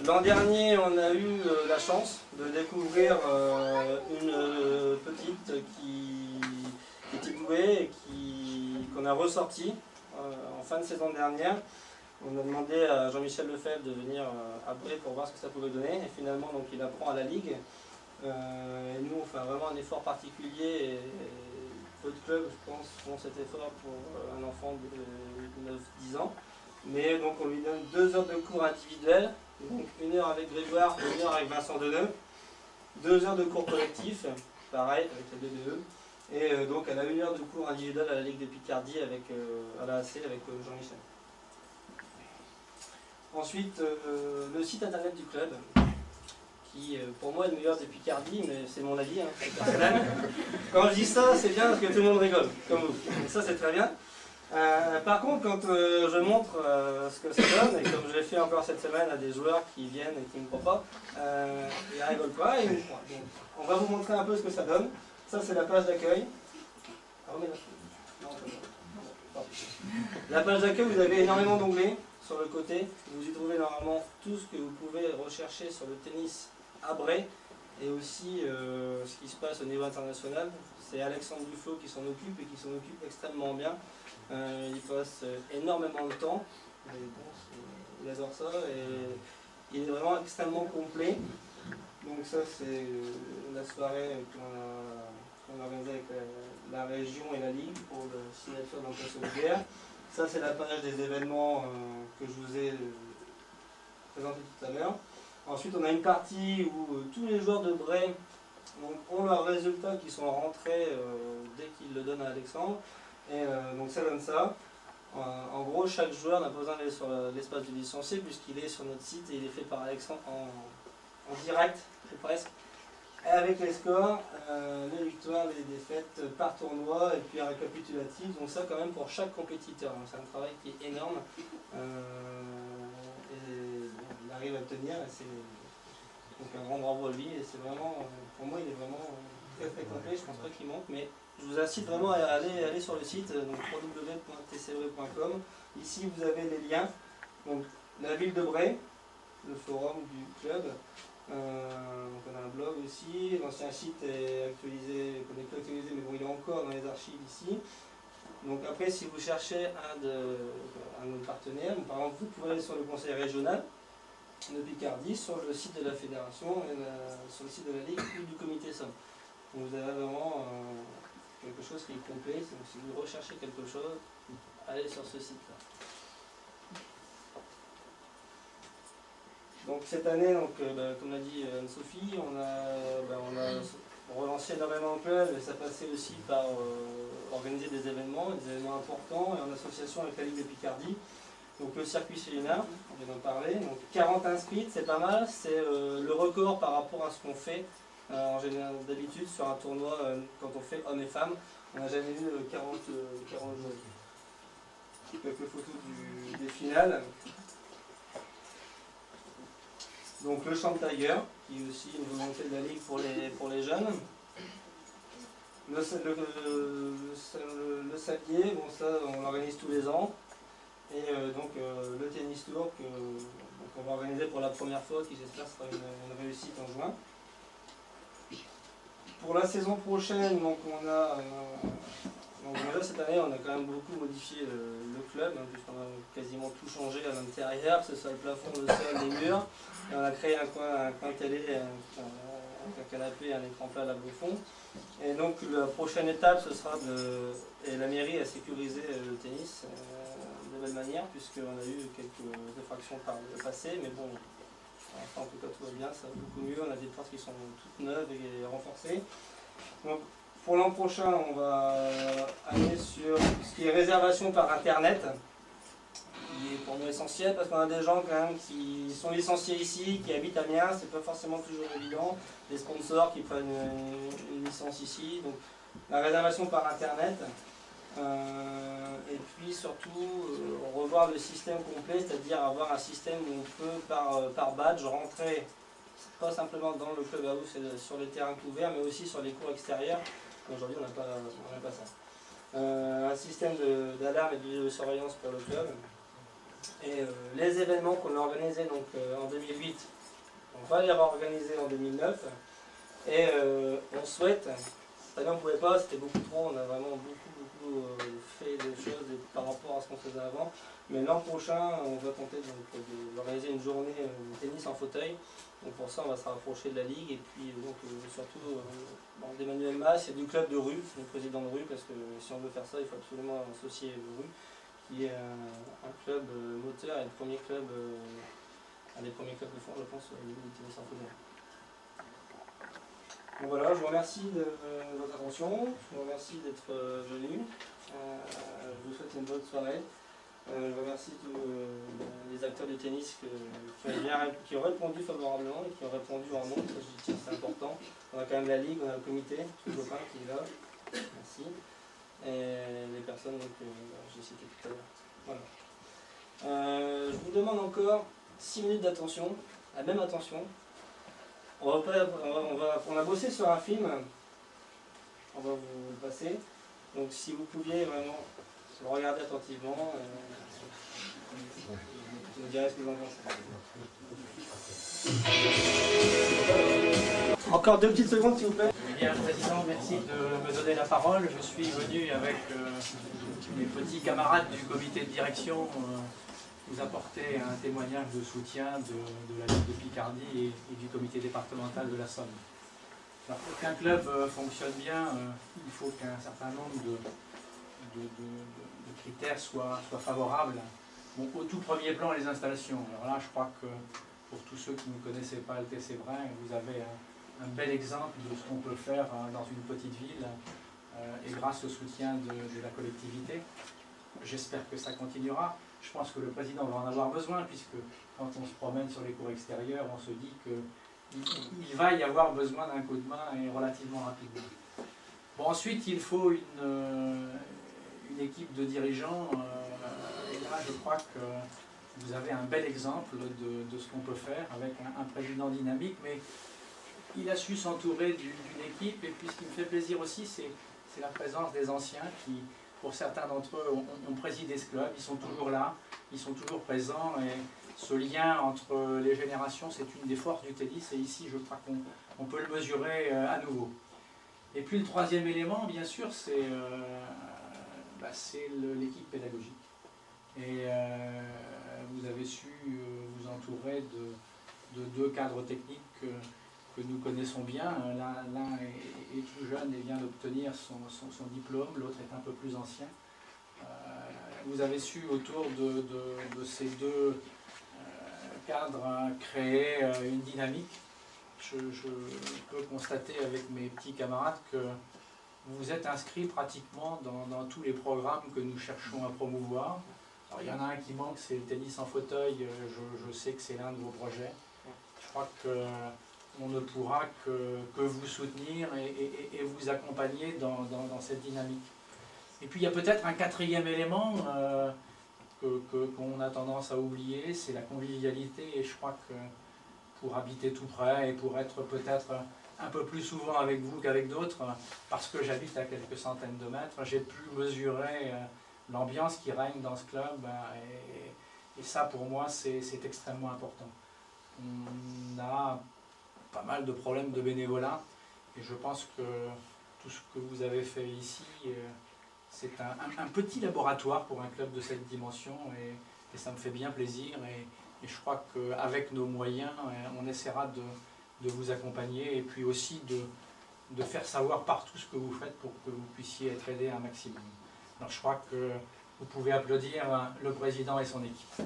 L'an dernier, on a eu la chance de découvrir une petite qui était douée et qu'on a ressortie en fin de saison dernière. On a demandé à Jean-Michel Lefebvre de venir à Bray pour voir ce que ça pouvait donner. Et finalement, donc, il apprend à la Ligue. Et nous, on fait vraiment un effort particulier. Et peu de clubs, je pense, font cet effort pour un enfant de 9-10 ans. Mais donc, on lui donne 2 heures de cours individuels. Donc 1 heure avec Grégoire, 1 heure avec Vincent Deneux. 2 heures de cours collectif, pareil, avec la BDE. Et donc, elle a 1 heure de cours individuel à la Ligue de Picardie à la AC avec Jean-Michel. Ensuite, le site internet du club, qui pour moi est le meilleur de Picardie, mais c'est mon avis, hein, c'est personnel. Quand je dis ça, c'est bien parce que tout le monde rigole, comme vous. Et ça, c'est très bien. Par contre, quand je montre ce que ça donne, et comme je l'ai fait encore cette semaine à des joueurs qui viennent et qui ne me croient pas, ils ne rigolent pas, ils me croient. Donc, on va vous montrer un peu ce que ça donne. Ça, c'est la page d'accueil. La page d'accueil, vous avez énormément d'onglets sur le côté. Vous y trouvez normalement tout ce que vous pouvez rechercher sur le tennis à Bray et aussi ce qui se passe au niveau international. C'est Alexandre Duflo qui s'en occupe et qui s'en occupe extrêmement bien. Il passe énormément de temps. Et bon, il adore ça et il est vraiment extrêmement complet. Donc ça, c'est la soirée qu'on a organisée avec la région et la Ligue pour la signature d'un plan solidaire. Ça, c'est la page des événements que je vous ai présenté tout à l'heure. Ensuite, on a une partie où tous les joueurs de Bray ont leurs résultats qui sont rentrés dès qu'ils le donnent à Alexandre. Et donc ça donne ça. En gros, chaque joueur n'a pas besoin d'aller sur l'espace du licencié puisqu'il est sur notre site et il est fait par Alexandre en direct, presque. Et avec les scores, les victoires, les défaites par tournoi et puis un récapitulatif. Donc ça quand même pour chaque compétiteur. C'est un travail qui est énorme. Et il arrive à le tenir. Et c'est donc un grand bravo à lui. Et c'est vraiment, pour moi, il est vraiment très très complet. Je ne pense pas qu'il manque. Mais je vous incite vraiment à aller sur le site, donc www.tcv.com. Ici vous avez les liens. Donc la ville de Bray, le forum du club. Donc on a un blog aussi, l'ancien site est actualisé, qu'on est plus actualisé, mais bon, il est encore dans les archives ici. Donc après, si vous cherchez un de nos partenaires, par exemple, vous pouvez aller sur le conseil régional de Picardie, sur le site de la fédération, et sur le site de la Ligue ou du comité SOM. Donc vous avez vraiment quelque chose qui est complet, donc si vous recherchez quelque chose, allez sur ce site-là. Donc cette année, comme l'a dit Anne-Sophie, on a relancé énormément le club et ça passait aussi par organiser des événements importants et en association avec la Ligue de Picardie. Donc le circuit Célinard, on vient d'en parler, donc 40 inscrits, c'est pas mal, c'est le record par rapport à ce qu'on fait en général d'habitude sur un tournoi quand on fait hommes et femmes. On n'a jamais vu 40 joueurs. Quelques photos des finales. Donc le Champ Tiger, qui est aussi une volonté de la Ligue pour les jeunes. Le sablier, bon ça on l'organise tous les ans. Et le tennis tour qu'on va organiser pour la première fois, qui j'espère sera une réussite en juin. Pour la saison prochaine, donc déjà cette année on a quand même beaucoup modifié le club, hein, puisqu'on a quasiment tout changé à l'intérieur, que ce soit le plafond, le sol, les murs. Et on a créé un coin télé, un canapé, un écran plat là au fond. Et donc la prochaine étape, ce sera et la mairie a sécurisé le tennis de belle manière, puisqu'on a eu quelques effractions par le passé, mais bon, enfin, en tout cas tout va bien, ça va beaucoup mieux, on a des portes qui sont toutes neuves et renforcées. Donc, pour l'an prochain, on va aller sur ce qui est réservation par internet, qui est pour nous essentiel parce qu'on a des gens quand même qui sont licenciés ici, qui habitent à Amiens, c'est pas forcément toujours évident, des sponsors qui prennent une licence ici, donc la réservation par internet. Et puis surtout revoir le système complet, c'est-à-dire avoir un système où on peut par badge rentrer pas simplement dans le club house et sur les terrains couverts, mais aussi sur les cours extérieurs. Aujourd'hui on n'a pas ça. Un système d'alarme et de surveillance pour le club. Et les événements qu'on a organisés donc, en 2008, on va les réorganiser en 2009. Et on souhaite, cette année on ne pouvait pas, c'était beaucoup trop, on a vraiment beaucoup fait des choses par rapport à ce qu'on faisait avant. Mais l'an prochain, on va tenter d'organiser une journée de tennis en fauteuil. Donc pour ça, on va se rapprocher de la Ligue et puis donc, surtout d'Emmanuel Mas et du club de rue, le président de rue, parce que si on veut faire ça, il faut absolument associer le rue, qui est un club moteur et le premier club, un des premiers clubs de France, je pense, au niveau du tennis en fauteuil. Donc voilà, je vous remercie de votre attention, je vous remercie d'être venu, je vous souhaite une bonne soirée. Je remercie tous les acteurs du tennis qui ont répondu favorablement et qui ont répondu en nombre, c'est important. On a quand même la Ligue, on a le comité, tout le copain qui est là, merci. Et les personnes que j'ai citées tout à l'heure. Voilà. Je vous demande encore 6 minutes d'attention, la même attention. On a bossé sur un film, on va vous le passer. Donc si vous pouviez vraiment le regarder attentivement, vous me direz ce que vous en pensez. Encore 2 petites secondes s'il vous plaît. Eh bien, Président, merci de me donner la parole. Je suis venu avec mes petits camarades du comité de direction vous apporter un témoignage de soutien de la Ligue de Picardie et du comité départemental de la Somme. Alors, pour qu'un club fonctionne bien, il faut qu'un certain nombre de critères soient favorables. Bon, au tout premier plan, les installations. Alors là, je crois que pour tous ceux qui ne connaissaient pas le TC Brin, vous avez un bel exemple de ce qu'on peut faire dans une petite ville et grâce au soutien de la collectivité. J'espère que ça continuera. Je pense que le président va en avoir besoin puisque quand on se promène sur les cours extérieurs, on se dit qu'il va y avoir besoin d'un coup de main et relativement rapidement. Bon, ensuite, il faut une équipe de dirigeants et là, je crois que vous avez un bel exemple de ce qu'on peut faire avec un président dynamique, mais il a su s'entourer d'une équipe et puis ce qui me fait plaisir aussi, c'est la présence des anciens qui, pour certains d'entre eux, ont présidé ce club, ils sont toujours là, ils sont toujours présents et ce lien entre les générations, c'est une des forces du tennis et ici, je crois qu'on peut le mesurer à nouveau. Et puis le troisième élément, bien sûr, c'est l'équipe pédagogique. Et vous avez su vous entourer de 2 cadres techniques que nous connaissons bien. L'un est tout jeune et vient d'obtenir son diplôme, l'autre est un peu plus ancien. Vous avez su autour de ces 2 cadres créer une dynamique. Je peux constater avec mes petits camarades que vous êtes inscrits pratiquement dans tous les programmes que nous cherchons à promouvoir. Alors, il y en a un qui manque, c'est le tennis en fauteuil. Je sais que c'est l'un de vos projets. Je crois qu'on ne pourra que vous soutenir et vous accompagner dans cette dynamique. Et puis il y a peut-être un 4e élément qu'on a tendance à oublier, c'est la convivialité. Et je crois que pour habiter tout près et pour être peut-être un peu plus souvent avec vous qu'avec d'autres, parce que j'habite à quelques centaines de mètres, j'ai pu mesurer l'ambiance qui règne dans ce club et ça pour moi c'est extrêmement important. On a pas mal de problèmes de bénévolat et je pense que tout ce que vous avez fait ici c'est un petit laboratoire pour un club de cette dimension et ça me fait bien plaisir et je crois qu'avec nos moyens on essaiera de vous accompagner et puis aussi de faire savoir partout ce que vous faites pour que vous puissiez être aidé un maximum. Alors je crois que vous pouvez applaudir le président et son équipe.